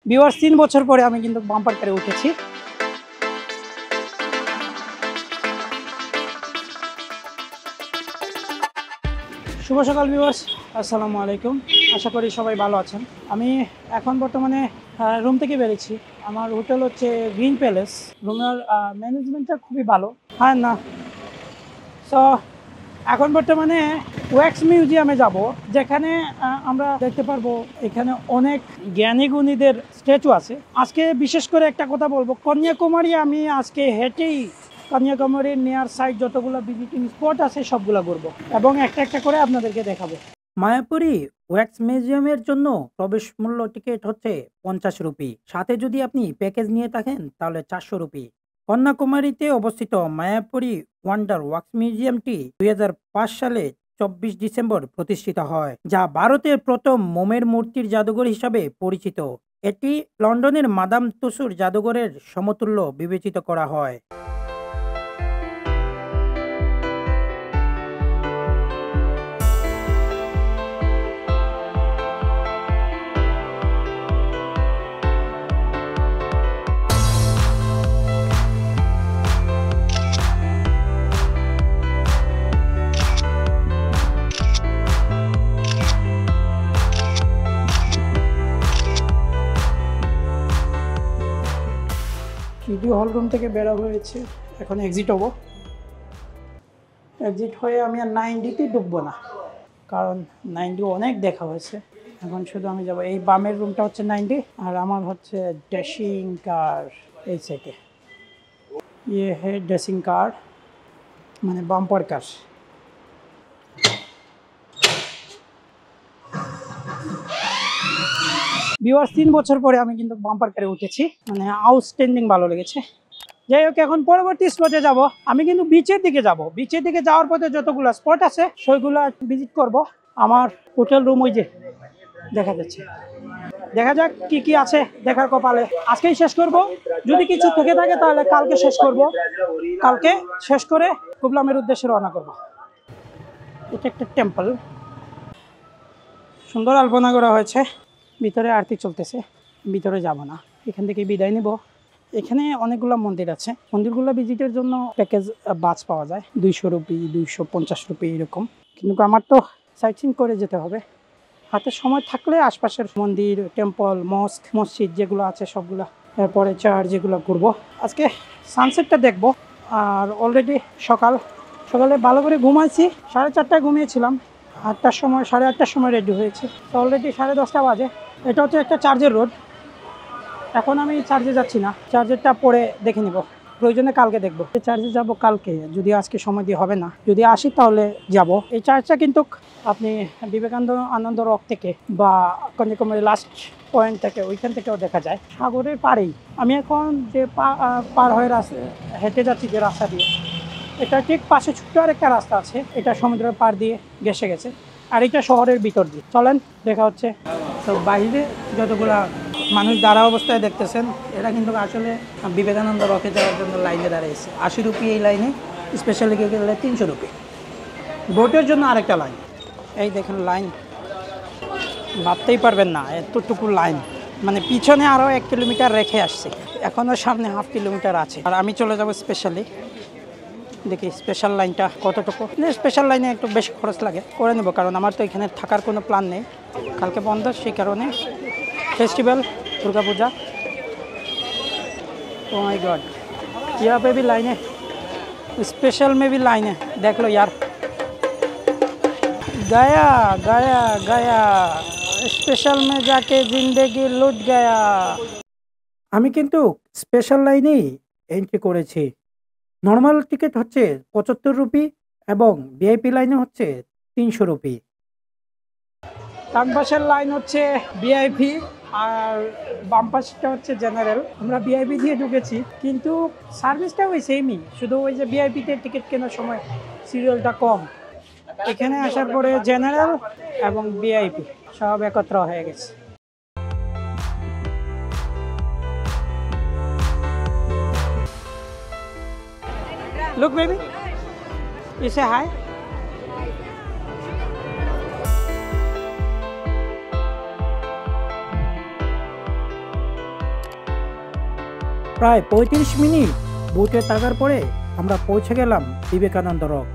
Viewers 3 বছর পরে আমি কিন্তু বাম্পার কারে উঠেছি। শুভ সকাল ভিউয়ার্স, আসসালামু আলাইকুম। আশা করি সবাই ভালো আছেন। আমি এখন বর্তমানে রুম থেকে বেরিয়েছি। আমার হোটেল হচ্ছে গ্রিন প্যালেস। রুমের ম্যানেজমেন্টটা খুবই ভালো। হ্যাঁ না, সো এখন বর্তমানে ওয়্যাক্স মিউজিয়ামে যাব, যেখানে আমরা দেখতে পারবো এখানে অনেক জ্ঞানী গুণীদের স্ট্যাচু আছে। আজকে বিশেষ করে একটা কথা বলবো, কন্যাকুমারী আমি আজকে হেঁটেই কন্যাকুমারীর নিয়ার সাইড যতগুলো ভিজিটিং স্পট আছে সবগুলো ঘুরবো এবং একটা একটা করে আপনাদেরকে দেখাবো। মায়াপুরী ওয়্যাক্স মিউজিয়ামের জন্য প্রবেশ মূল্য টিকিট হচ্ছে 50 রুপি। সাথে যদি আপনি প্যাকেজ নিয়ে থাকেন তাহলে 400 রুপি। কন্যাকুমারীতে অবস্থিত মায়াপুরী ওয়ান্ডার ওয়াক্স মিউজিয়ামটি 2005 সালে 24 ডিসেম্বর প্রতিষ্ঠিত হয়, যা ভারতের প্রথম মোমের মূর্তির জাদুঘর হিসাবে পরিচিত। এটি লন্ডনের মাদাম তুসুর জাদুঘরের সমতুল্য বিবেচিত করা হয়। ভিডিও হল রুম থেকে বেরো হয়েছে, এখন এক্সিট হবো। এক্সিট হয়ে আমি আর 90তে ঢুকবো না, কারণ 90 অনেক দেখা হয়েছে। এখন শুধু আমি যাব এই বামের রুমটা হচ্ছে 90, আর আমার হচ্ছে ড্রেসিং কার এই সাইডে। ইয়ে হে ড্রেসিং কার মানে বাম্পার কার। ভিউয়ার্স 3 বছর পরে আমি কিন্তু বাম্পার কারে উঠেছি, মানে আউটস্ট্যান্ডিং ভালো লেগেছে। যাই হোক, এখন পরবর্তী স্পটে যাব। আমি কিন্তু বিচের দিকে যাব। বিচের দিকে যাওয়ার পথে যতগুলো স্পট আছে সেগুলো ভিজিট করব। আমার হোটেল রুম ওই যে দেখা যাচ্ছে। দেখা যাক কি কি আছে দেখার কপালে। আজকেই শেষ করব, যদি কিছু থেকে থাকে তাহলে কালকে শেষ করব। কালকে শেষ করে কুবলামের উদ্দেশ্যে রওনা করব। এটা একটা টেম্পল, সুন্দর আলপনা করা হয়েছে। ভিতরে আরতি চলতেছে, ভিতরে যাব না, এখান থেকে বিদায় নিব। এখানে অনেকগুলো মন্দির আছে। মন্দিরগুলো ভিজিটের জন্য প্যাকেজ বাস পাওয়া যায়, 200 রুপি 250 রুপি এরকম। কিন্তু আমার তো সাইট সিন করে যেতে হবে। হাতে সময় থাকলে আশপাশের মন্দির, টেম্পল, মস্ক, মসজিদ যেগুলো আছে সবগুলো, এরপরে চার্চ যেগুলো ঘুরবো। আজকে সানসেটটা দেখব। আর অলরেডি সকালে ভালো করে ঘুমাইছি, 4:30টায় ঘুমিয়েছিলাম। 8টার সময় 8:30টার সময় রেডি হয়েছি, তো অলরেডি 10:30 বাজে। এটা হচ্ছে একটা চার্জের রোড। এখন আমি চার্জে যাচ্ছি না, চার্জেরটা পরে দেখে নিব, প্রয়োজনে কালকে দেখবো। চার্জে যাব কালকে, যদি আজকে সময় দিয়ে হবে না, যদি আসি তাহলে যাব। এই চার্জটা কিন্তু আপনি বিবেকানন্দ রক থেকে বা কন্যাকুমারী লাস্ট পয়েন্ট থেকে ওইখান থেকেও দেখা যায়, সাগরের পাড়েই। আমি এখন যে পার হয়ে হেঁটে যাচ্ছি যে রাস্তা দিয়ে, এটা ঠিক পাশে ছোট্ট আর একটা রাস্তা আছে, এটা সমুদ্রের পাড় দিয়ে ঘেঁষে গেছে, আর এটা শহরের ভিতর দিয়ে। চলেন দেখা হচ্ছে। তো বাইরে যতগুলা মানুষ দাঁড়া অবস্থায় দেখতেছেন, এরা কিন্তু আসলে বিবেকানন্দ রকে যাওয়ার জন্য লাইনে দাঁড়িয়েছে। 80 রুপি এই লাইনে, স্পেশালি গেলে 300 রুপি। বোটের জন্য আরেকটা লাইন। এই দেখেন লাইন, ভাবতেই পারবেন না এতটুকু লাইন। মানে পিছনে আরও 1 কিলোমিটার রেখে আসছে, এখনও সামনে 1/2 কিলোমিটার আছে। আর আমি চলে যাব স্পেশালি। দেখি স্পেশাল লাইনটা কতটুকু। স্পেশাল লাইনে একটু বেশি খরচ লাগে, করে নেব, কারণ আমার তো এখানে থাকার কোনো প্ল্যান নেই। কালকে বন্ধ, সেই কারণে festival Durga Puja. Oh my God, यहाँ पे भी लाइन है, स्पेशल में भी लाइन है, देख लो यार। गया गया गया, स्पेशल में जाके जिंदगी लुट गया। আমি কিন্তু স্পেশাল লাইনেই এন্ট্রি করেছি। নর্মাল টিকিট হচ্ছে 75 রুপি এবং ভিআইপি লাইনে হচ্ছে 300 রুপি। ডান পাশের লাইন হচ্ছে ভিআইপি আর বাম পাশটা হচ্ছে জেনারেল। আমরা ভিআইপি দিয়ে ঢুকেছি, কিন্তু সার্ভিসটা ওই সেমই, শুধু ওই যে ভিআইপিতে টিকিট কেনার সময় সিরিয়ালটা কম। এখানে আসার পরে জেনারেল এবং ভিআইপি সব একত্র হয়ে গেছে। Look baby, you say hi. প্রায় ৩৫ মিনিট বোটে থাকার পরে আমরা পৌঁছে গেলাম বিবেকানন্দ রক।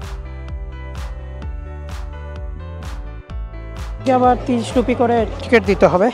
আবার ৩০ রুপি করে টিকিট দিতে হবে।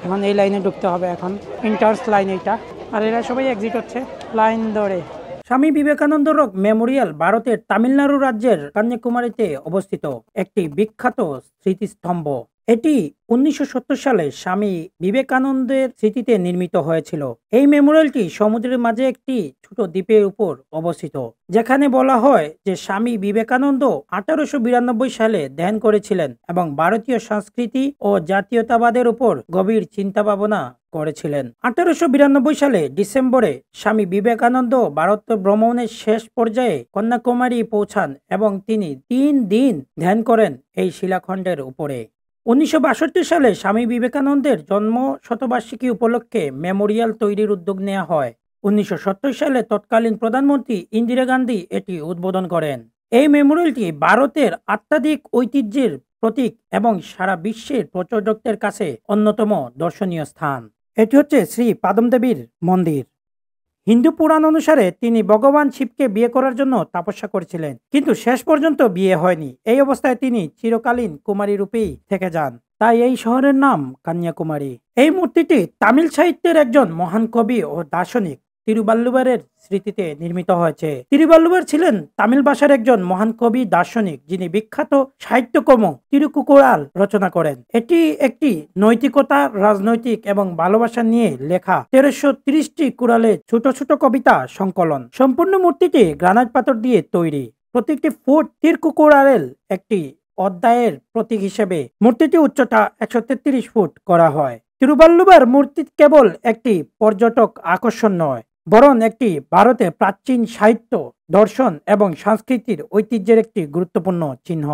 এখন এই লাইনে ঢুকতে হবে, এখন ইন্টার্স লাইন এইটা, আর এরা সবাই এক্সিট হচ্ছে লাইন ধরে। স্বামী বিবেকানন্দ রক মেমোরিয়াল ভারতের তামিলনাড়ু রাজ্যের কন্যাকুমারীতে অবস্থিত একটি বিখ্যাত স্মৃতিস্তম্ভ। এটি 1970 সালে স্বামী বিবেকানন্দের স্মৃতিতে নির্মিত হয়েছিল। এই মেমোরিয়ালটি সমুদ্রের মাঝে একটি ছোট দ্বীপের উপর অবস্থিত, যেখানে বলা হয় যে স্বামী বিবেকানন্দ 1892 সালে ধ্যান করেছিলেন এবং ভারতীয় সংস্কৃতি ও জাতীয়তাবাদের উপর গভীর চিন্তা ভাবনা করেছিলেন। 1892 সালে ডিসেম্বরে স্বামী বিবেকানন্দ ভারত ভ্রমণের শেষ পর্যায়ে কন্যাকুমারী পৌঁছান এবং তিনি 3 দিন ধ্যান করেন এই শিলাখণ্ডের উপরে। 1962 সালে স্বামী বিবেকানন্দের জন্ম শতবার্ষিকী উপলক্ষে মেমোরিয়াল তৈরির উদ্যোগ নেওয়া হয়। 1970 সালে তৎকালীন প্রধানমন্ত্রী ইন্দিরা গান্ধী এটি উদ্বোধন করেন। এই মেমোরিয়ালটি ভারতের আধ্যাত্মিক ঐতিহ্যের প্রতীক এবং সারা বিশ্বের পর্যটকদের কাছে অন্যতম দর্শনীয় স্থান। এটি হচ্ছে শ্রী পাদমদেবীর মন্দির। হিন্দু পুরাণ অনুসারে তিনি ভগবান শিবকে বিয়ে করার জন্য তপস্যা করেছিলেন, কিন্তু শেষ পর্যন্ত বিয়ে হয়নি। এই অবস্থায় তিনি চিরকালীন কুমারী রূপেই থেকে যান, তাই এই শহরের নাম কন্যাকুমারী। এই মূর্তিটি তামিল সাহিত্যের একজন মহান কবি ও দার্শনিক তিরুবাল্লুবরের স্মৃতিতে নির্মিত হয়েছে। তিরুবাল্লুবর ছিলেন তামিল ভাষার একজন মহান কবি দার্শনিক, যিনি বিখ্যাত সাহিত্যকর্ম তিরুকুকুরাল রচনা করেন। এটি একটি নৈতিকতা, রাজনৈতিক এবং ভালোবাসা নিয়ে লেখা 1330টি কুরালে ছোট ছোট কবিতা সংকলন। সম্পূর্ণ মূর্তিটি গ্রানাইট পাথর দিয়ে তৈরি। প্রতিটি ফুট তিরুকুকুরালের একটি অধ্যায়ের প্রতীক হিসেবে মূর্তিটি উচ্চতা 133 ফুট করা হয়। তিরুবাল্লুবর মূর্তি কেবল একটি পর্যটক আকর্ষণ নয়, বরং একটি ভারতের প্রাচীন সাহিত্য, দর্শন এবং সংস্কৃতির ঐতিহ্যের একটি গুরুত্বপূর্ণ চিহ্ন।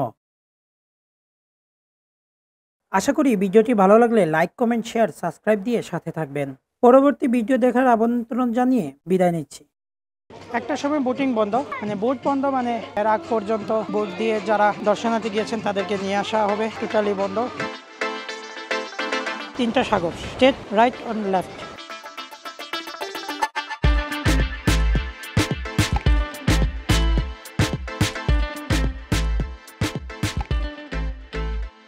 আশা করি ভিডিওটি ভালো লাগলে লাইক, কমেন্ট, শেয়ার, সাবস্ক্রাইব দিয়ে সাথে থাকবেন। পরবর্তী ভিডিও দেখার আমন্ত্রণ জানিয়ে বিদায় নিচ্ছি। একটা সময় বোটিং বন্ধ, বোট বন্ধ এর আগ পর্যন্ত বোট দিয়ে যারা দর্শনার্থী গিয়েছেন তাদেরকে নিয়ে আসা হবে, টোটালি বন্ধ। 3টা সাগর, স্ট্রেট, রাইট অন লেফট।